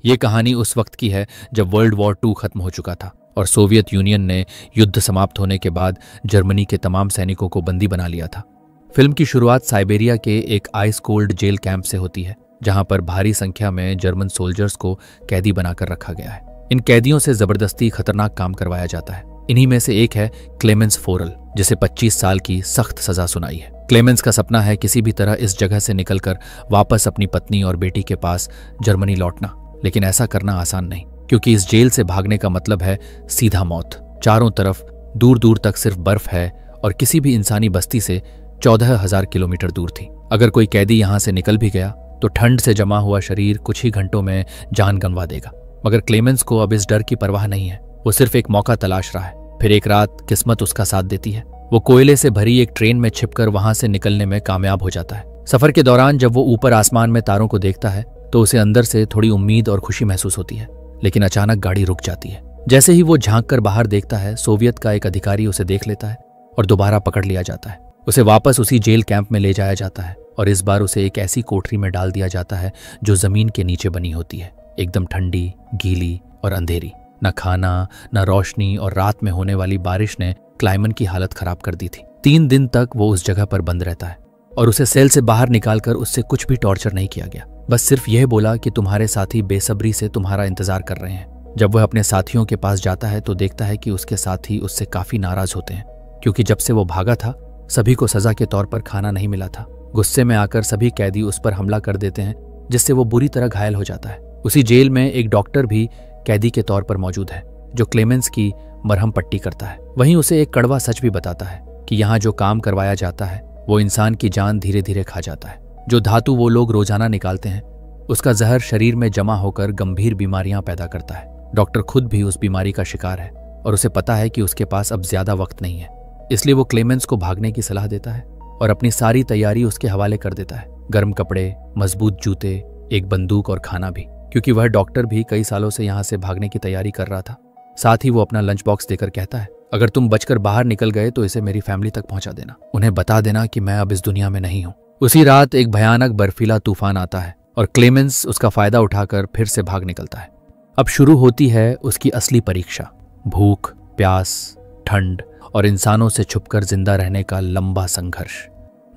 ये कहानी उस वक्त की है जब वर्ल्ड वॉर 2 खत्म हो चुका था और सोवियत यूनियन ने युद्ध समाप्त होने के बाद जर्मनी के तमाम सैनिकों को बंदी बना लिया था। फिल्म की शुरुआत साइबेरिया के एक आइस कोल्ड जेल कैंप से होती है, जहां पर भारी संख्या में जर्मन सोल्जर्स को कैदी बनाकर रखा गया है। इन कैदियों से जबरदस्ती खतरनाक काम करवाया जाता है। इन्हीं में से एक है क्लेमेंस फोरल, जिसे 25 साल की सख्त सजा सुनाई है। क्लेमेंस का सपना है किसी भी तरह इस जगह से निकलकर वापस अपनी पत्नी और बेटी के पास जर्मनी लौटना, लेकिन ऐसा करना आसान नहीं, क्योंकि इस जेल से भागने का मतलब है सीधा मौत। चारों तरफ दूर दूर तक सिर्फ बर्फ है और किसी भी इंसानी बस्ती से 14,000 किलोमीटर दूर थी। अगर कोई कैदी यहां से निकल भी गया तो ठंड से जमा हुआ शरीर कुछ ही घंटों में जान गंवा देगा। मगर क्लेमेंस को अब इस डर की परवाह नहीं है। वो सिर्फ एक मौका तलाश रहा है। फिर एक रात किस्मत उसका साथ देती है। वो कोयले से भरी एक ट्रेन में छिपकर वहां से निकलने में कामयाब हो जाता है। सफर के दौरान जब वो ऊपर आसमान में तारों को देखता है तो उसे अंदर से थोड़ी उम्मीद और खुशी महसूस होती है, लेकिन अचानक गाड़ी रुक जाती है। जैसे ही वो झांक कर बाहर देखता है, सोवियत का एक अधिकारी उसे देख लेता है और दोबारा पकड़ लिया जाता है। उसे वापस उसी जेल कैंप में ले जाया जाता है और इस बार उसे एक ऐसी कोठरी में डाल दिया जाता है जो जमीन के नीचे बनी होती है, एकदम ठंडी, गीली और अंधेरी। न खाना, न रोशनी और रात में होने वाली बारिश ने क्लाइमन की हालत खराब कर दी थी। 3 दिन तक वो उस जगह पर बंद रहता है और उसे सेल से बाहर निकालकर उससे कुछ भी टॉर्चर नहीं किया गया। बस सिर्फ यह बोला कि तुम्हारे साथी बेसब्री से तुम्हारा इंतजार कर रहे हैं। जब वह अपने साथियों के पास जाता है तो देखता है कि उसके साथी उससे काफी नाराज होते हैं, क्योंकि जब से वो भागा था सभी को सजा के तौर पर खाना नहीं मिला था। गुस्से में आकर सभी कैदी उस पर हमला कर देते हैं, जिससे वो बुरी तरह घायल हो जाता है। उसी जेल में एक डॉक्टर भी कैदी के तौर पर मौजूद है, जो क्लेमेंस की मरहम पट्टी करता है। वहीं उसे एक कड़वा सच भी बताता है कि यहाँ जो काम करवाया जाता है वो इंसान की जान धीरे धीरे खा जाता है। जो धातु वो लोग रोजाना निकालते हैं उसका जहर शरीर में जमा होकर गंभीर बीमारियां पैदा करता है। डॉक्टर खुद भी उस बीमारी का शिकार है और उसे पता है कि उसके पास अब ज्यादा वक्त नहीं है, इसलिए वो क्लेमेंस को भागने की सलाह देता है और अपनी सारी तैयारी उसके हवाले कर देता है। गर्म कपड़े, मजबूत जूते, एक बंदूक और खाना भी, क्योंकि वह डॉक्टर भी कई सालों से यहाँ से भागने की तैयारी कर रहा था। साथ ही वो अपना लंच बॉक्स देकर कहता है, अगर तुम बचकर बाहर निकल गए तो इसे मेरी फैमिली तक पहुंचा देना। उन्हें बता देना कि मैं अब इस दुनिया में नहीं हूं। उसी रात एक भयानक बर्फीला तूफान आता है और क्लेमेंस उसका फायदा उठाकर फिर से भाग निकलता है। अब शुरू होती है उसकी असली परीक्षा। भूख, प्यास, ठंड और इंसानों से छुपकर जिंदा रहने का लंबा संघर्ष।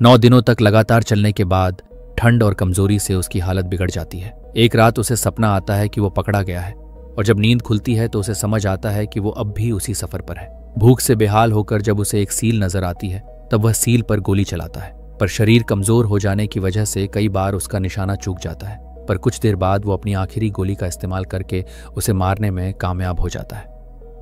9 दिनों तक लगातार चलने के बाद ठंड और कमजोरी से उसकी हालत बिगड़ जाती है। एक रात उसे सपना आता है कि वो पकड़ा गया है और जब नींद खुलती है तो उसे समझ आता है कि वो अब भी उसी सफर पर है। भूख से बेहाल होकर जब उसे एक सील नजर आती है तब वह सील पर गोली चलाता है, पर शरीर कमजोर हो जाने की वजह से कई बार उसका निशाना चूक जाता है। पर कुछ देर बाद वो अपनी आखिरी गोली का इस्तेमाल करके उसे मारने में कामयाब हो जाता है।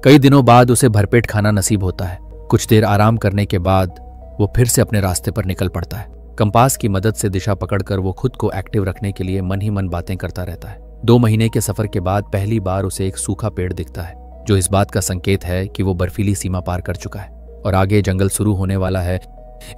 कई दिनों बाद उसे भरपेट खाना नसीब होता है। कुछ देर आराम करने के बाद वो फिर से अपने रास्ते पर निकल पड़ता है। कंपास की मदद से दिशा पकड़कर वो खुद को एक्टिव रखने के लिए मन ही मन बातें करता रहता है। 2 महीने के सफर के बाद पहली बार उसे एक सूखा पेड़ दिखता है, जो इस बात का संकेत है कि वो बर्फीली सीमा पार कर चुका है और आगे जंगल शुरू होने वाला है।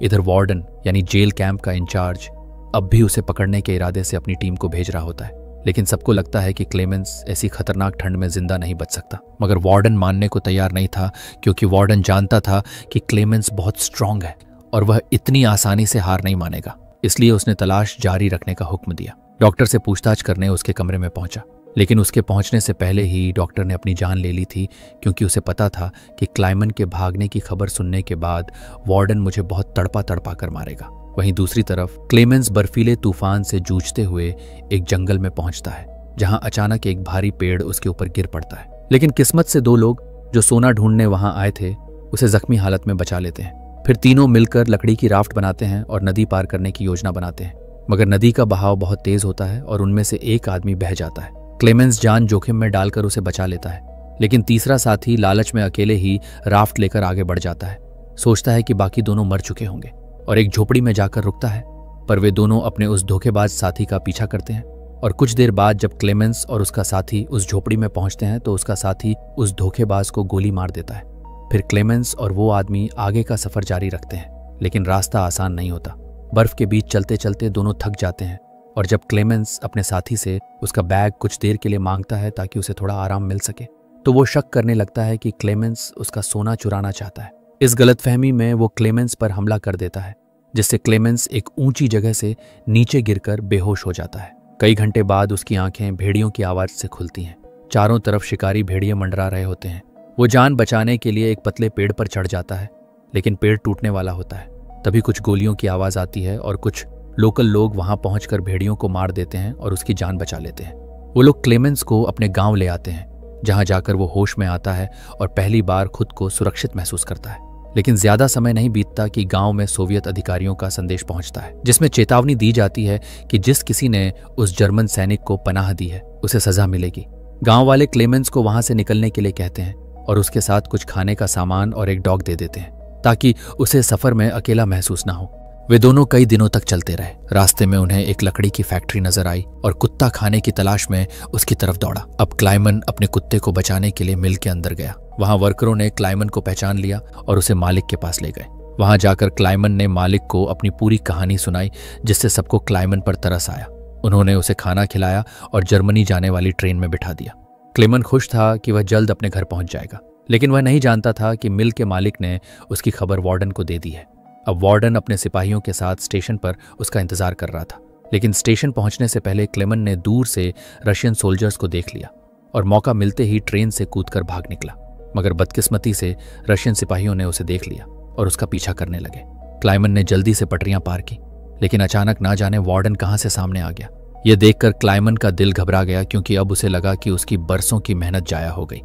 इधर वार्डन यानी जेल कैंप का इंचार्ज अब भी उसे पकड़ने के इरादे से अपनी टीम को भेज रहा होता है, लेकिन सबको लगता है कि क्लेमेंस ऐसी खतरनाक ठंड में जिंदा नहीं बच सकता। मगर वार्डन मानने को तैयार नहीं था, क्योंकि वार्डन जानता था कि क्लेमेंस बहुत स्ट्रांग है और वह इतनी आसानी से हार नहीं मानेगा। इसलिए उसने तलाश जारी रखने का हुक्म दिया। डॉक्टर से पूछताछ करने उसके कमरे में पहुंचा, लेकिन उसके पहुंचने से पहले ही डॉक्टर ने अपनी जान ले ली थी, क्योंकि उसे पता था कि क्लाइमन के भागने की खबर सुनने के बाद वार्डन मुझे बहुत तड़पा तड़पा कर मारेगा। वहीं दूसरी तरफ क्लेमेंस बर्फीले तूफान से जूझते हुए एक जंगल में पहुंचता है, जहां अचानक एक भारी पेड़ उसके ऊपर गिर पड़ता है। लेकिन किस्मत से 2 लोग जो सोना ढूंढने वहां आए थे उसे जख्मी हालत में बचा लेते हैं। फिर तीनों मिलकर लकड़ी की राफ्ट बनाते हैं और नदी पार करने की योजना बनाते हैं, मगर नदी का बहाव बहुत तेज होता है और उनमें से एक आदमी बह जाता है। क्लेमेंस जान जोखिम में डालकर उसे बचा लेता है, लेकिन तीसरा साथी लालच में अकेले ही राफ्ट लेकर आगे बढ़ जाता है। सोचता है कि बाकी दोनों मर चुके होंगे और एक झोपड़ी में जाकर रुकता है, पर वे दोनों अपने उस धोखेबाज साथी का पीछा करते हैं। और कुछ देर बाद जब क्लेमेंस और उसका साथी उस झोपड़ी में पहुंचते हैं तो उसका साथी उस धोखेबाज को गोली मार देता है। फिर क्लेमेंस और वो आदमी आगे का सफर जारी रखते हैं, लेकिन रास्ता आसान नहीं होता। बर्फ के बीच चलते चलते दोनों थक जाते हैं और जब क्लेमेंस अपने साथी से उसका बैग कुछ देर के लिए मांगता है ताकि उसे थोड़ा आराम मिल सके, तो वो शक करने लगता है कि क्लेमेंस उसका सोना चुराना चाहता है। इस गलतफहमी में वो क्लेमेंस पर हमला कर देता है, जिससे क्लेमेंस एक ऊंची जगह से नीचे गिरकर बेहोश हो जाता है। कई घंटे बाद उसकी आंखें भेड़ियों की आवाज से खुलती हैं। चारों तरफ शिकारी भेड़िए मंडरा रहे होते हैं। वो जान बचाने के लिए एक पतले पेड़ पर चढ़ जाता है, लेकिन पेड़ टूटने वाला होता है। तभी कुछ गोलियों की आवाज आती है और कुछ लोकल लोग वहां पहुंचकर भेड़ियों को मार देते हैं और उसकी जान बचा लेते हैं। वो लोग क्लेमेंस को अपने गांव ले आते हैं, जहां जाकर वो होश में आता है और पहली बार खुद को सुरक्षित महसूस करता है। लेकिन ज्यादा समय नहीं बीतता कि गांव में सोवियत अधिकारियों का संदेश पहुंचता है, जिसमें चेतावनी दी जाती है कि जिस किसी ने उस जर्मन सैनिक को पनाह दी है उसे सजा मिलेगी। गांव वाले क्लेमेंस को वहां से निकलने के लिए कहते हैं और उसके साथ कुछ खाने का सामान और एक डॉग दे देते हैं ताकि उसे सफर में अकेला महसूस ना हो। वे दोनों कई दिनों तक चलते रहे। रास्ते में उन्हें एक लकड़ी की फैक्ट्री नजर आई और कुत्ता खाने की तलाश में उसकी तरफ दौड़ा। अब क्लाइमन अपने कुत्ते को बचाने के लिए मिल के अंदर गया। वहां वर्करों ने क्लाइमन को पहचान लिया और उसे मालिक के पास ले गए। वहां जाकर क्लाइमन ने मालिक को अपनी पूरी कहानी सुनाई, जिससे सबको क्लाइमन पर तरस आया। उन्होंने उसे खाना खिलाया और जर्मनी जाने वाली ट्रेन में बिठा दिया। क्लेमन खुश था कि वह जल्द अपने घर पहुंच जाएगा, लेकिन वह नहीं जानता था कि मिल के मालिक ने उसकी खबर वार्डन को दे दी है। अब वार्डन अपने सिपाहियों के साथ स्टेशन पर उसका इंतजार कर रहा था, लेकिन स्टेशन पहुंचने से पहले क्लेमन ने दूर से रशियन सोल्जर्स को देख लिया और मौका मिलते ही ट्रेन से कूदकर भाग निकला। मगर बदकिस्मती से रशियन सिपाहियों ने उसे देख लिया और उसका पीछा करने लगे। क्लाइमन ने जल्दी से पटरियां पार की, लेकिन अचानक ना जाने वार्डन कहां से सामने आ गया। यह देखकर क्लाइमन का दिल घबरा गया, क्योंकि अब उसे लगा कि उसकी बरसों की मेहनत जाया हो गई।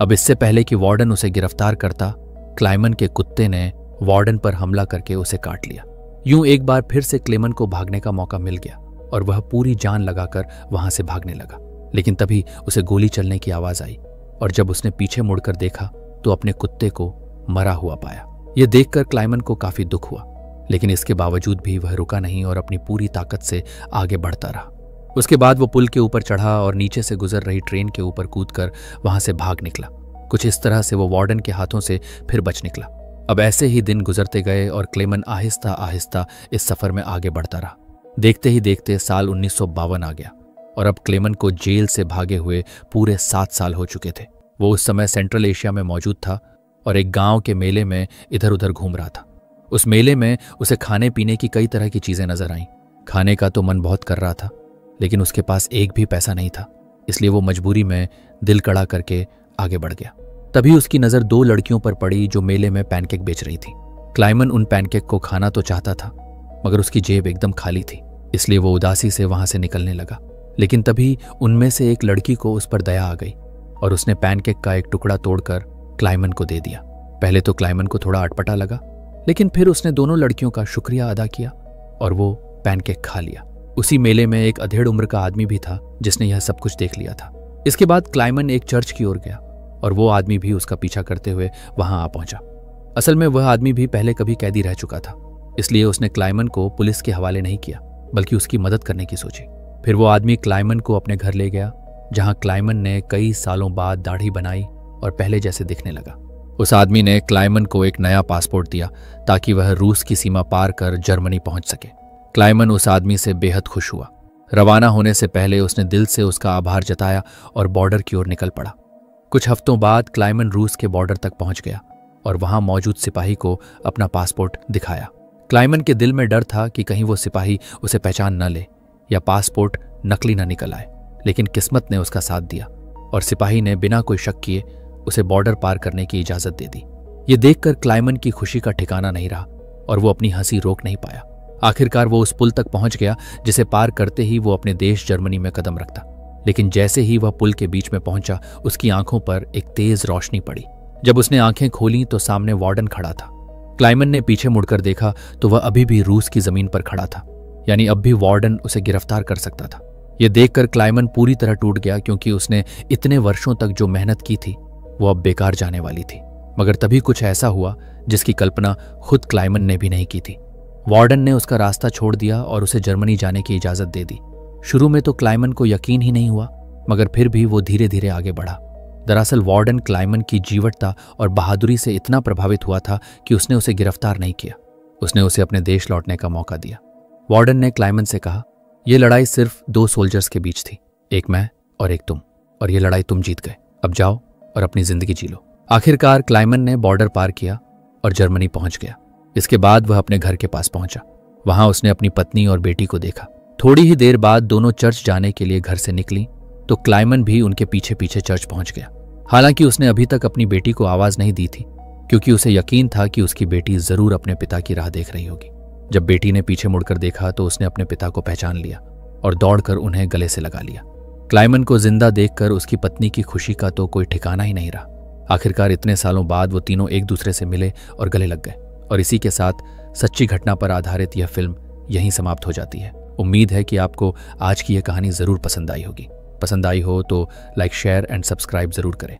अब इससे पहले कि वार्डन उसे गिरफ्तार करता, क्लाइमन के कुत्ते ने वार्डन पर हमला करके उसे काट लिया। यूं एक बार फिर से क्लेमन को भागने का मौका मिल गया और वह पूरी जान लगाकर वहां से भागने लगा। लेकिन तभी उसे गोली चलने की आवाज आई और जब उसने पीछे मुड़कर देखा तो अपने कुत्ते को मरा हुआ पाया। यह देखकर क्लाइमन को काफी दुख हुआ, लेकिन इसके बावजूद भी वह रुका नहीं और अपनी पूरी ताकत से आगे बढ़ता रहा। उसके बाद वो पुल के ऊपर चढ़ा और नीचे से गुजर रही ट्रेन के ऊपर कूदकर वहां से भाग निकला। कुछ इस तरह से वो वार्डन के हाथों से फिर बच निकला। अब ऐसे ही दिन गुजरते गए और क्लेमन आहिस्ता आहिस्ता इस सफर में आगे बढ़ता रहा। देखते ही देखते साल 1952 आ गया और अब क्लेमन को जेल से भागे हुए पूरे 7 साल हो चुके थे। वो उस समय सेंट्रल एशिया में मौजूद था और एक गांव के मेले में इधर उधर घूम रहा था। उस मेले में उसे खाने पीने की कई तरह की चीजें नजर आईं। खाने का तो मन बहुत कर रहा था, लेकिन उसके पास एक भी पैसा नहीं था, इसलिए वो मजबूरी में दिल कड़ा करके आगे बढ़ गया। तभी उसकी नजर 2 लड़कियों पर पड़ी जो मेले में पैनकेक बेच रही थी। क्लाइमन उन पैनकेक को खाना तो चाहता था, मगर उसकी जेब एकदम खाली थी, इसलिए वो उदासी से वहां से निकलने लगा। लेकिन तभी उनमें से एक लड़की को उस पर दया आ गई और उसने पैनकेक का एक टुकड़ा तोड़कर क्लाइमन को दे दिया। पहले तो क्लाइमन को थोड़ा अटपटा लगा, लेकिन फिर उसने दोनों लड़कियों का शुक्रिया अदा किया और वो पैनकेक खा लिया। उसी मेले में एक अधेड़ उम्र का आदमी भी था जिसने यह सब कुछ देख लिया था। इसके बाद क्लाइमन एक चर्च की ओर गया और वो आदमी भी उसका पीछा करते हुए वहां आ पहुंचा। असल में वह आदमी भी पहले कभी कैदी रह चुका था, इसलिए उसने क्लाइमन को पुलिस के हवाले नहीं किया, बल्कि उसकी मदद करने की सोची। फिर वो आदमी क्लाइमन को अपने घर ले गया, जहां क्लाइमन ने कई सालों बाद दाढ़ी बनाई और पहले जैसे दिखने लगा। उस आदमी ने क्लाइमन को एक नया पासपोर्ट दिया ताकि वह रूस की सीमा पार कर जर्मनी पहुंच सके। क्लाइमन उस आदमी से बेहद खुश हुआ। रवाना होने से पहले उसने दिल से उसका आभार जताया और बॉर्डर की ओर निकल पड़ा। कुछ हफ्तों बाद क्लाइमन रूस के बॉर्डर तक पहुंच गया और वहां मौजूद सिपाही को अपना पासपोर्ट दिखाया। क्लाइमन के दिल में डर था कि कहीं वो सिपाही उसे पहचान न ले या पासपोर्ट नकली न निकल आए, लेकिन किस्मत ने उसका साथ दिया और सिपाही ने बिना कोई शक किए उसे बॉर्डर पार करने की इजाजत दे दी। ये देखकर क्लाइमन की खुशी का ठिकाना नहीं रहा और वो अपनी हंसी रोक नहीं पाया। आखिरकार वो उस पुल तक पहुंच गया जिसे पार करते ही वो अपने देश जर्मनी में कदम रखता। लेकिन जैसे ही वह पुल के बीच में पहुंचा, उसकी आंखों पर एक तेज रोशनी पड़ी। जब उसने आंखें खोली तो सामने वार्डन खड़ा था। क्लाइमन ने पीछे मुड़कर देखा तो वह अभी भी रूस की जमीन पर खड़ा था, यानी अब भी वार्डन उसे गिरफ्तार कर सकता था। यह देखकर क्लाइमन पूरी तरह टूट गया, क्योंकि उसने इतने वर्षों तक जो मेहनत की थी वो अब बेकार जाने वाली थी। मगर तभी कुछ ऐसा हुआ जिसकी कल्पना खुद क्लाइमन ने भी नहीं की थी। वार्डन ने उसका रास्ता छोड़ दिया और उसे जर्मनी जाने की इजाजत दे दी। शुरू में तो क्लाइमन को यकीन ही नहीं हुआ, मगर फिर भी वो धीरे धीरे आगे बढ़ा। दरअसल वार्डन क्लाइमन की जीवटता और बहादुरी से इतना प्रभावित हुआ था कि उसने उसे गिरफ्तार नहीं किया। उसने उसे अपने देश लौटने का मौका दिया। वार्डन ने क्लाइमन से कहा, यह लड़ाई सिर्फ 2 सोल्जर्स के बीच थी, एक मैं और एक तुम, और यह लड़ाई तुम जीत गए। अब जाओ और अपनी जिंदगी जी लो। आखिरकार क्लाइमन ने बॉर्डर पार किया और जर्मनी पहुंच गया। इसके बाद वह अपने घर के पास पहुंचा। वहां उसने अपनी पत्नी और बेटी को देखा। थोड़ी ही देर बाद दोनों चर्च जाने के लिए घर से निकली तो क्लाइमन भी उनके पीछे पीछे चर्च पहुंच गया। हालांकि उसने अभी तक अपनी बेटी को आवाज नहीं दी थी, क्योंकि उसे यकीन था कि उसकी बेटी जरूर अपने पिता की राह देख रही होगी। जब बेटी ने पीछे मुड़कर देखा तो उसने अपने पिता को पहचान लिया और दौड़कर उन्हें गले से लगा लिया। क्लाइमन को जिंदा देखकर उसकी पत्नी की खुशी का तो कोई ठिकाना ही नहीं रहा। आखिरकार इतने सालों बाद वो तीनों एक दूसरे से मिले और गले लग गए। और इसी के साथ सच्ची घटना पर आधारित यह फिल्म यहीं समाप्त हो जाती है। उम्मीद है कि आपको आज की यह कहानी जरूर पसंद आई होगी। पसंद आई हो तो लाइक, शेयर एंड सब्सक्राइब जरूर करें।